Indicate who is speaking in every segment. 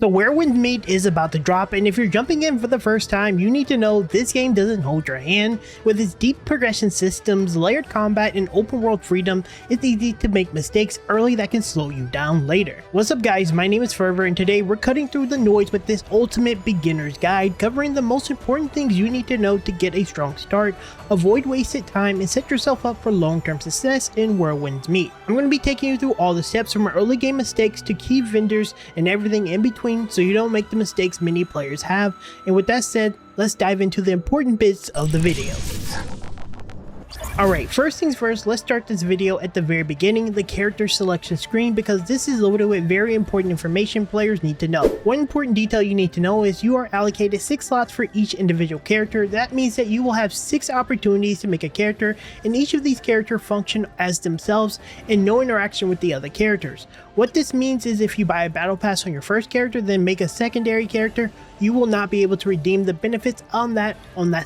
Speaker 1: So Whirlwind Meat is about to drop, and if you're jumping in for the first time, you need to know this game doesn't hold your hand. With its deep progression systems, layered combat, and open world freedom, it's easy to make mistakes early that can slow you down later. What's up guys, my name is Fervor, and today we're cutting through the noise with this ultimate beginner's guide, covering the most important things you need to know to get a strong start, avoid wasted time, and set yourself up for long-term success in Whirlwind's Meat. I'm going to be taking you through all the steps from early game mistakes to key vendors and everything in between, so you don't make the mistakes many players have. And with that said, let's dive into the important bits of the video. Alright, first things first, let's start this video at the very beginning, the character selection screen, because this is loaded with very important information players need to know. One important detail you need to know is you are allocated 6 slots for each individual character. That means that you will have 6 opportunities to make a character, and each of these characters function as themselves and no interaction with the other characters. What this means is if you buy a battle pass on your first character, then make a secondary character, you will not be able to redeem the benefits on that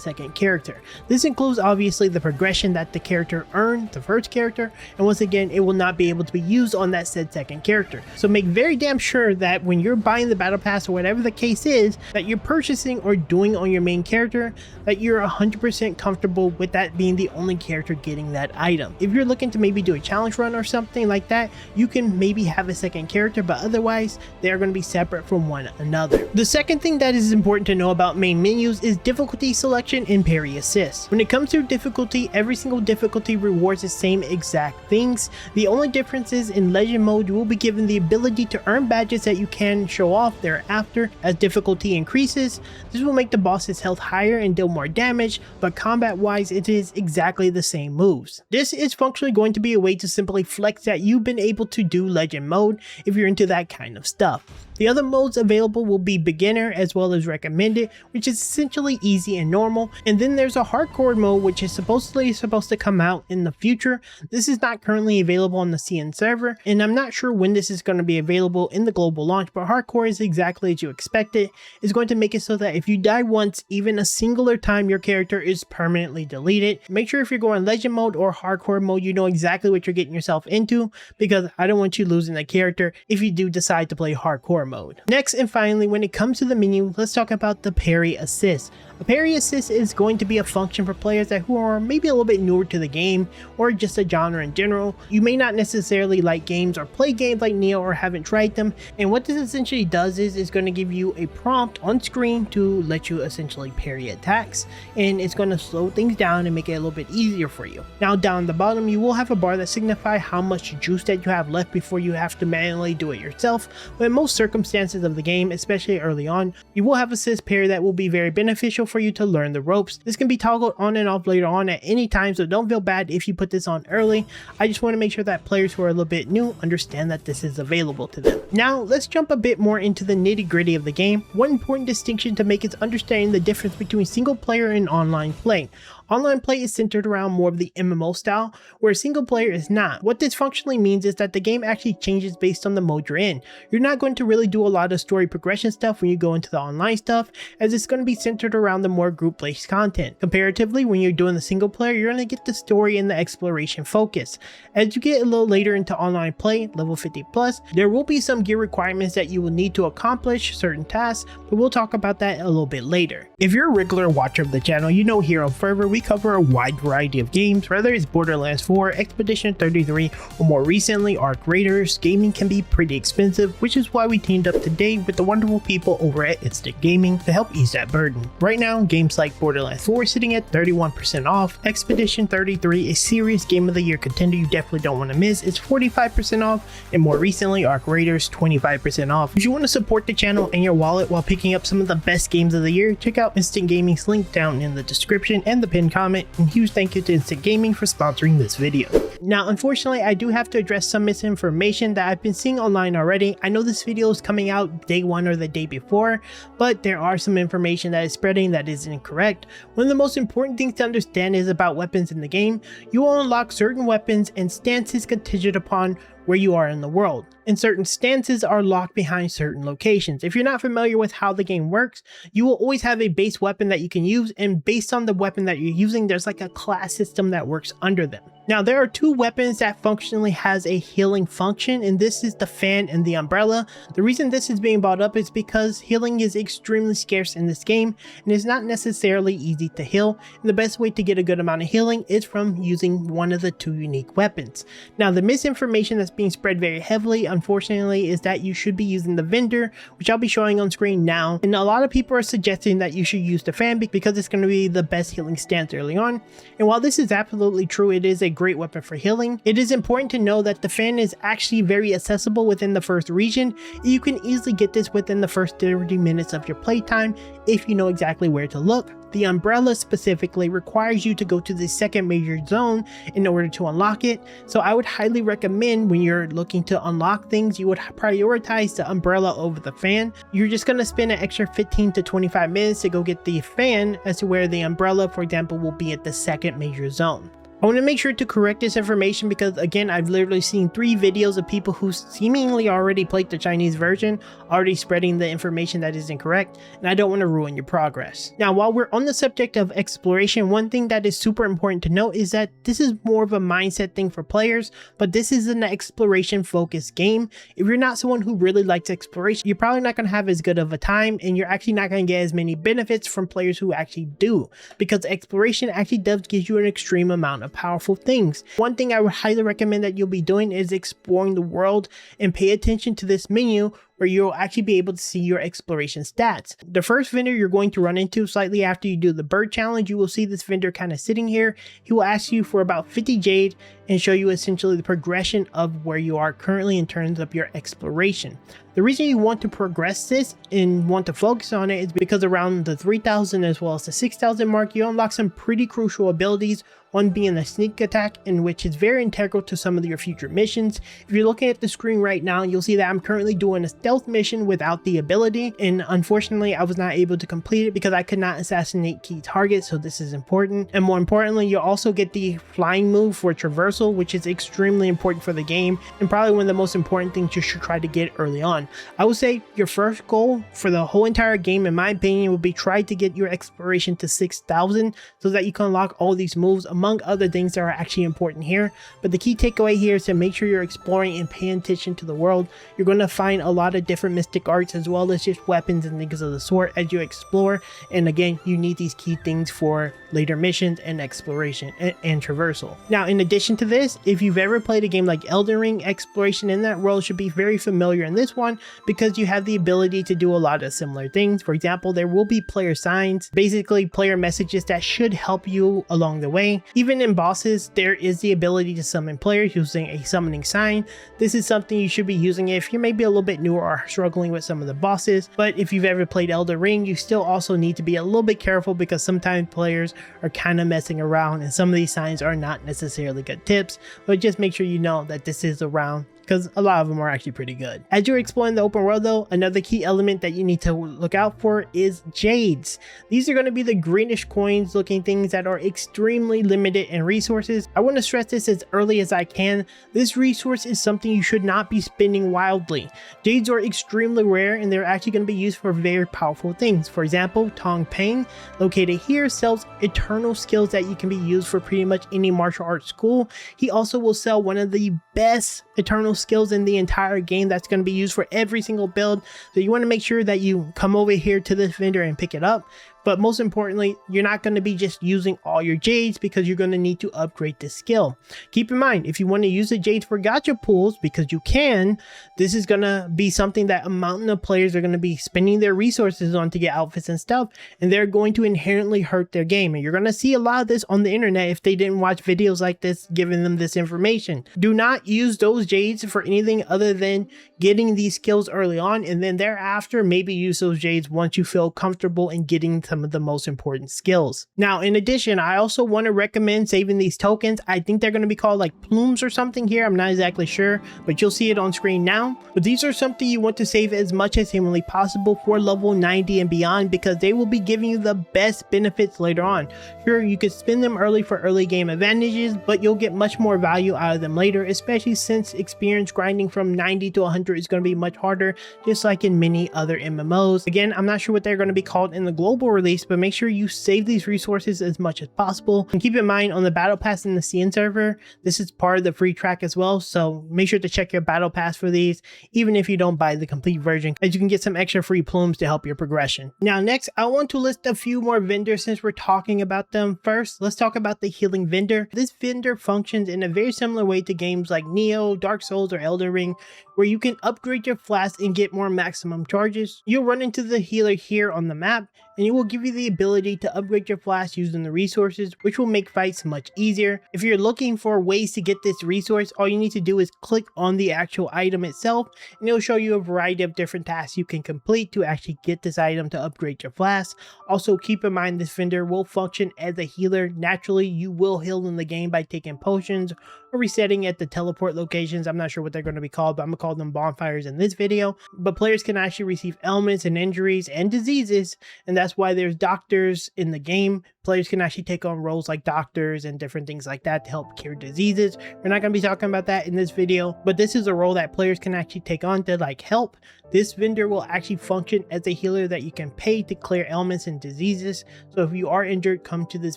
Speaker 1: second character. This includes obviously the progression that the character earned, the first character, and once again it will not be able to be used on that said second character. So make very damn sure that when you're buying the battle pass or whatever the case is that you're purchasing or doing on your main character, that you're 100% comfortable with that being the only character getting that item. If you're looking to maybe do a challenge run or something like that, you can maybe have a second character, but otherwise they are going to be separate from one another. The second thing that is important to know about main menus is difficulty selection and parry assist. When it comes to difficulty, every single difficulty rewards the same exact things. The only difference is in legend mode you will be given the ability to earn badges that you can show off thereafter as difficulty increases. This will make the boss's health higher and deal more damage, but combat wise it is exactly the same moves. This is functionally going to be a way to simply flex that you've been able to do legend mode if you're into that kind of stuff. The other modes available will be beginner as well as recommended, which is essentially easy and normal, and then there's a hardcore mode which is supposed to come out in the future. This is not currently available on the CN server, and I'm not sure when this is going to be available in the global launch, but hardcore is exactly as you expected. It's going to make it so that if you die once, even a singular time, your character is permanently deleted. Make sure if you're going legend mode or hardcore mode, you know exactly what you're getting yourself into, because I don't want you losing a character if you do decide to play hardcore mode. Next and finally, when it comes to the menu, let's talk about the parry assist. A parry assist is going to be a function for players who are maybe a little bit newer to the game or just a genre in general. You may not necessarily like games or play games like Neo or haven't tried them, and what this essentially does is it's going to give you a prompt on screen to let you essentially parry attacks, and it's going to slow things down and make it a little bit easier for you. Now down the bottom you will have a bar that signifies how much juice that you have left before you have to manually do it yourself, but in most circumstances of the game, especially early on, you will have assist parry that will be very beneficial for you to learn the ropes. This can be toggled on and off later on at any time, so don't feel bad if you put this on early. I just want to make sure that players who are a little bit new understand that this is available to them. Now let's jump a bit more into the nitty-gritty of the game. One important distinction to make is understanding the difference between single player and online play. Online play is centered around more of the MMO style, where single player is not. What this functionally means is that the game actually changes based on the mode you're in. You're not going to really do a lot of story progression stuff when you go into the online stuff, as it's going to be centered around the more group-based content. Comparatively, when you're doing the single player, you're going to get the story and the exploration focus. As you get a little later into online play, level 50 plus, there will be some gear requirements that you will need to accomplish certain tasks, but we'll talk about that a little bit later. If you're a regular watcher of the channel, you know here on Fervor we cover a wide variety of games, whether it's Borderlands 4, Expedition 33, or more recently Arc Raiders. Gaming can be pretty expensive, which is why we teamed up today with the wonderful people over at Instant Gaming to help ease that burden. Right now, games like Borderlands 4 sitting at 31% off, Expedition 33, a serious Game of the Year contender you definitely don't want to miss, is 45% off, and more recently Arc Raiders 25% off. If you want to support the channel and your wallet while picking up some of the best games of the year, check out Instant Gaming's link down in the description and the pinned comment, and huge thank you to Instant Gaming for sponsoring this video. Now unfortunately I do have to address some misinformation that I've been seeing online already. I know this video is coming out day one or the day before, but there are some information that is spreading that is incorrect. One of the most important things to understand is about weapons in the game. You will unlock certain weapons and stances contingent upon where you are in the world, and certain stances are locked behind certain locations. If you're not familiar with how the game works, you will always have a base weapon that you can use, and based on the weapon that you're using, there's like a class system that works under them. Now there are two weapons that functionally has a healing function, and this is the fan and the umbrella. The reason this is being brought up is because healing is extremely scarce in this game and it's not necessarily easy to heal, and the best way to get a good amount of healing is from using one of the two unique weapons. Now the misinformation that's being spread very heavily, unfortunately, is that you should be using the vendor, which I'll be showing on screen now, and a lot of people are suggesting that you should use the fan because it's going to be the best healing stance early on. And while this is absolutely true, it is a great weapon for healing, it is important to know that the fan is actually very accessible within the first region. You can easily get this within the first 30 minutes of your playtime if you know exactly where to look. The umbrella specifically requires you to go to the second major zone in order to unlock it, so I would highly recommend when you're looking to unlock things, you would prioritize the umbrella over the fan. You're just going to spend an extra 15 to 25 minutes to go get the fan, as to where the umbrella, for example, will be at the second major zone. I want to make sure to correct this information because, again, I've literally seen 3 videos of people who seemingly already played the Chinese version already spreading the information that is incorrect, and I don't want to ruin your progress. Now, while we're on the subject of exploration, one thing that is super important to note is that this is more of a mindset thing for players, but this is an exploration focused game. If you're not someone who really likes exploration, you're probably not going to have as good of a time, and you're actually not going to get as many benefits from players who actually do, because exploration actually does give you an extreme amount of powerful things. One thing I would highly recommend that you'll be doing is exploring the world, and pay attention to this menu where you'll actually be able to see your exploration stats. The first vendor you're going to run into slightly after you do the bird challenge, you will see this vendor kind of sitting here. He will ask you for about 50 jade and show you essentially the progression of where you are currently in terms of your exploration. The reason you want to progress this and want to focus on it is because around the 3,000 as well as the 6,000 mark, you unlock some pretty crucial abilities. One being the sneak attack, in which is very integral to some of your future missions. If you're looking at the screen right now, you'll see that I'm currently doing a stealth mission without the ability, and unfortunately I was not able to complete it because I could not assassinate key targets, so this is important. And more importantly, you'll also get the flying move for traversal, which is extremely important for the game and probably one of the most important things you should try to get early on. I would say your first goal for the whole entire game, in my opinion, would be try to get your exploration to 6,000 so that you can unlock all these moves, among other things that are actually important here. But the key takeaway here is to make sure you're exploring and paying attention to the world. You're going to find a lot of different mystic arts as well as just weapons and things of the sort as you explore, and again, you need these key things for later missions and exploration and traversal. Now, in addition to this, if you've ever played a game like Elden Ring, exploration in that world should be very familiar in this one because you have the ability to do a lot of similar things. For example, there will be player signs, basically player messages that should help you along the way. Even in bosses, there is the ability to summon players using a summoning sign. This is something you should be using if you're maybe a little bit newer or struggling with some of the bosses, but if you've ever played Elden Ring, you still also need to be a little bit careful because sometimes players are kind of messing around and some of these signs are not necessarily good tips, but just make sure you know that this is around, because a lot of them are actually pretty good. As you're exploring the open world though, another key element that you need to look out for is jades. These are going to be the greenish coins looking things that are extremely limited in resources. I want to stress this as early as I can. This resource is something you should not be spending wildly. Jades are extremely rare and they're actually going to be used for very powerful things. For example, Tong Peng, located here, sells eternal skills that you can be used for pretty much any martial arts school. He also will sell one of the best eternal skills in the entire game that's going to be used for every single build, so you want to make sure that you come over here to this vendor and pick it up. But most importantly, you're not going to be just using all your jades because you're going to need to upgrade this skill. Keep in mind, if you want to use the jades for gacha pools, because you can, this is going to be something that a mountain of players are going to be spending their resources on to get outfits and stuff, and they're going to inherently hurt their game. And you're going to see a lot of this on the internet if they didn't watch videos like this giving them this information. Do not use those jades for anything other than getting these skills early on, and then thereafter maybe use those jades once you feel comfortable in getting some of the most important skills. Now, in addition, I also want to recommend saving these tokens. I think they're going to be called like Plums or something here. I'm not exactly sure, but you'll see it on screen now. But these are something you want to save as much as humanly possible for level 90 and beyond, because they will be giving you the best benefits later on. Sure, you could spend them early for early game advantages, but you'll get much more value out of them later, especially since experience grinding from 90 to 100 is going to be much harder, just like in many other MMOs. Again, I'm not sure what they're going to be called in the global release, release, but make sure you save these resources as much as possible. And keep in mind, on the battle pass in the CN server, this is part of the free track as well, so make sure to check your battle pass for these, even if you don't buy the complete version, as you can get some extra free plumes to help your progression. Now next, I want to list a few more vendors since we're talking about them. First, let's talk about the healing vendor. This vendor functions in a very similar way to games like Neo, Dark Souls, or Elden Ring, where you can upgrade your flask and get more maximum charges. You'll run into the healer here on the map, and it will give you the ability to upgrade your flask using the resources, which will make fights much easier. If you're looking for ways to get this resource, all you need to do is click on the actual item itself, and it'll show you a variety of different tasks you can complete to actually get this item to upgrade your flask. Also, keep in mind this vendor will function as a healer. Naturally, you will heal in the game by taking potions or resetting at the teleport locations. I'm not sure what they're going to be called, but I'm going to call them bonfires in this video. But players can actually receive ailments and injuries and diseases, and that's why there's doctors in the game. Players can actually take on roles like doctors and different things like that to help cure diseases. We're not going to be talking about that in this video, but this is a role that players can actually take on to like help. This vendor will actually function as a healer that you can pay to clear ailments and diseases. So if you are injured, come to this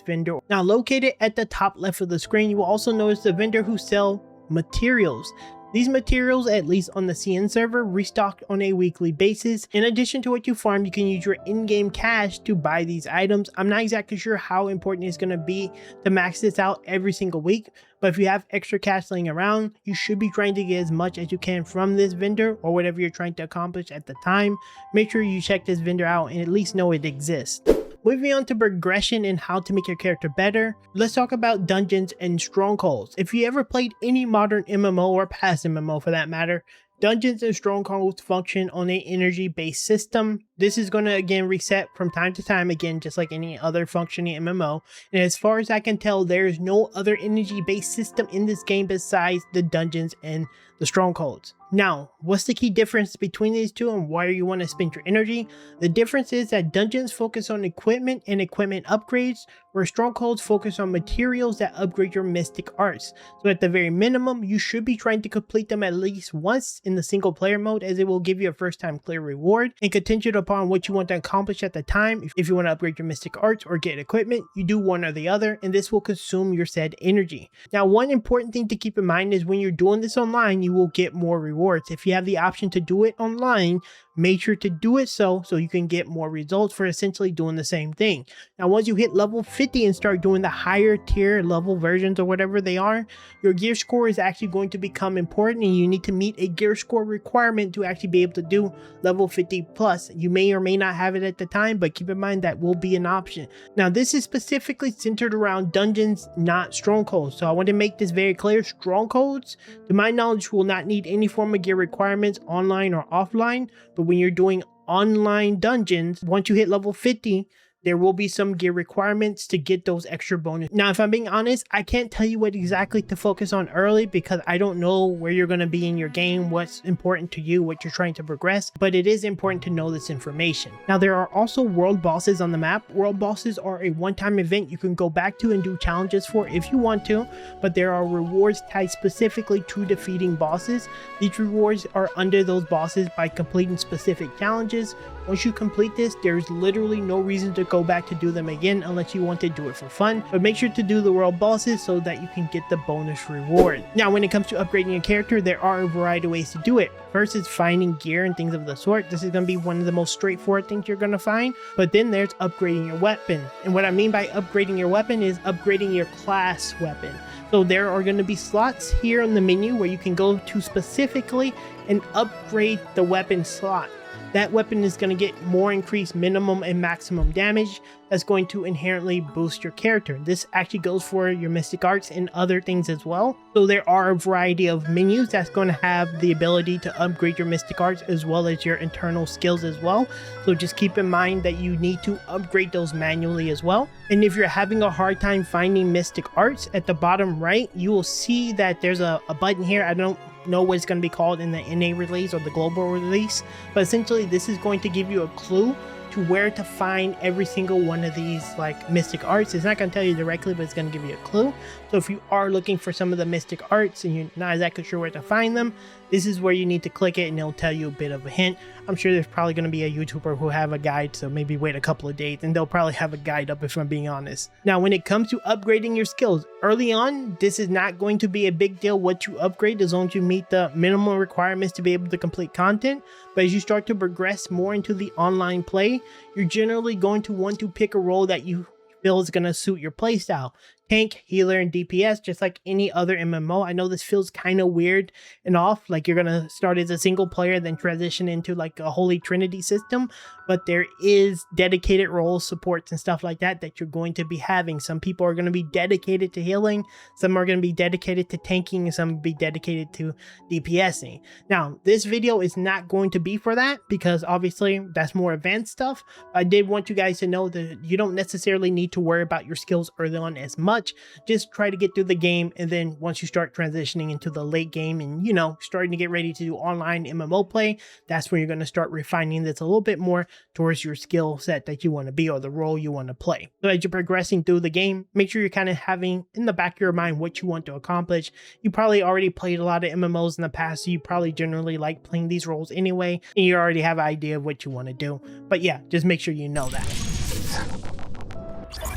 Speaker 1: vendor. Now located at the top left of the screen, you will also notice the vendor who sell materials. These materials, at least on the CN server, restock on a weekly basis. In addition to what you farm, you can use your in-game cash to buy these items. I'm not exactly sure how important it's going to be to max this out every single week, but if you have extra cash laying around, you should be trying to get as much as you can from this vendor or whatever you're trying to accomplish at the time. Make sure you check this vendor out and at least know it exists. Moving on to progression and how to make your character better, let's talk about dungeons and strongholds. If you ever played any modern MMO or past MMO for that matter, dungeons and strongholds function on an energy-based system. This is going to again reset from time to time, again just like any other functioning MMO. And as far as I can tell, there is no other energy-based system in this game besides the dungeons and the strongholds. Now, what's the key difference between these two and why you want to spend your energy? The difference is that dungeons focus on equipment and equipment upgrades, where strongholds focus on materials that upgrade your mystic arts. So at the very minimum, you should be trying to complete them at least once in the single player mode, as it will give you a first time clear reward. And contingent upon what you want to accomplish at the time, if you want to upgrade your mystic arts or get equipment, you do one or the other, and this will consume your said energy. Now, one important thing to keep in mind is when you're doing this online, you will get more rewards. If you have the option to do it online, make sure to do it so you can get more results for essentially doing the same thing. Now, once you hit level 50 and start doing the higher tier level versions or whatever they are, your gear score is actually going to become important, and you need to meet a gear score requirement to actually be able to do level 50 plus. You may or may not have it at the time, but keep in mind that will be an option. Now, this is specifically centered around dungeons, not strongholds. So I want to make this very clear. Strongholds, to my knowledge, will not need any form of gear requirements online or offline, but when you're doing online dungeons, once you hit level 50, there will be some gear requirements to get those extra bonus. Now, if I'm being honest, I can't tell you what exactly to focus on early because I don't know where you're going to be in your game, what's important to you, what you're trying to progress, but it is important to know this information. Now, there are also world bosses on the map. World bosses are a one-time event you can go back to and do challenges for if you want to, but there are rewards tied specifically to defeating bosses. These rewards are under those bosses by completing specific challenges. Once you complete this, there's literally no reason to go back to do them again unless you want to do it for fun, but make sure to do the world bosses so that you can get the bonus reward. Now, when it comes to upgrading your character, there are a variety of ways to do it. First is finding gear and things of the sort. This is going to be one of the most straightforward things you're going to find, but then there's upgrading your weapon. And what I mean by upgrading your weapon is upgrading your class weapon. So there are going to be slots here in the menu where you can go to specifically and upgrade the weapon slot. That weapon is going to get more increased minimum and maximum damage. That's going to inherently boost your character. This actually goes for your mystic arts and other things as well. So there are a variety of menus that's going to have the ability to upgrade your mystic arts as well as your internal skills as well. So just keep in mind that you need to upgrade those manually as well. And if you're having a hard time finding mystic arts, at the bottom right, you will see that there's a button here. I don't know what it's going to be called in the NA release or the global release, but essentially this is going to give you a clue to where to find every single one of these like mystic arts. It's not going to tell you directly, but it's going to give you a clue. So if you are looking for some of the mystic arts and you're not exactly sure where to find them, this is where you need to click it and it'll tell you a bit of a hint. I'm sure there's probably going to be a YouTuber who have a guide, so maybe wait a couple of days and they'll probably have a guide up if I'm being honest. Now, when it comes to upgrading your skills, early on, this is not going to be a big deal what you upgrade as long as you meet the minimum requirements to be able to complete content. But as you start to progress more into the online play, you're generally going to want to pick a role that you feel is going to suit your playstyle. Tank, healer, and DPS, just like any other MMO. I know this feels kind of weird and off, like you're gonna start as a single player then transition into like a holy trinity system, but there is dedicated roles, supports, and stuff like that that you're going to be having. Some people are going to be dedicated to healing, some are going to be dedicated to tanking, and some will be dedicated to DPSing. Now, this video is not going to be for that because obviously that's more advanced stuff. I did want you guys to know that you don't necessarily need to worry about your skills early on as much. Just try to get through the game, and then once you start transitioning into the late game and starting to get ready to do online MMO play, that's when you're going to start refining this a little bit more towards your skill set that you want to be or the role you want to play. So as you're progressing through the game, make sure you're kind of having in the back of your mind what you want to accomplish. You probably already played a lot of MMOs in the past, so you probably generally like playing these roles anyway, and you already have an idea of what you want to do. But yeah, just make sure you know that.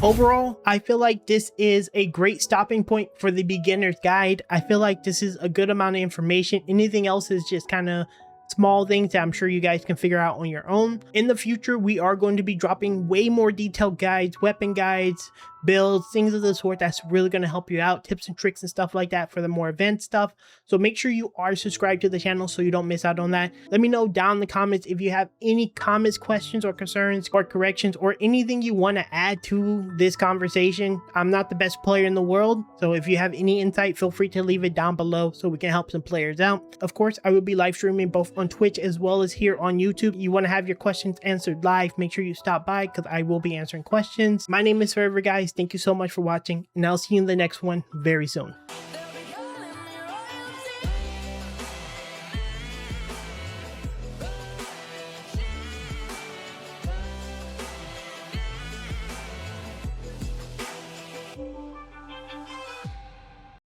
Speaker 1: Overall, I feel like this is a great stopping point for the beginner's guide. I feel like this is a good amount of information. Anything else is just kind of small things that I'm sure you guys can figure out on your own. In the future, we are going to be dropping way more detailed guides, weapon guides, builds, things of the sort that's really going to help you out, tips and tricks and stuff like that for the more advanced stuff. So make sure you are subscribed to the channel so you don't miss out on that. Let me know down in the comments if you have any comments, questions, or concerns, or corrections, or anything you want to add to this conversation. I'm not the best player in the world, so if you have any insight, feel free to leave it down below so we can help some players out. Of course, I will be live streaming both on Twitch as well as here on YouTube. You want to have your questions answered live, make sure you stop by because I will be answering questions. My name is Fervor, guys. Thank you so much for watching, and I'll see you in the next one very soon.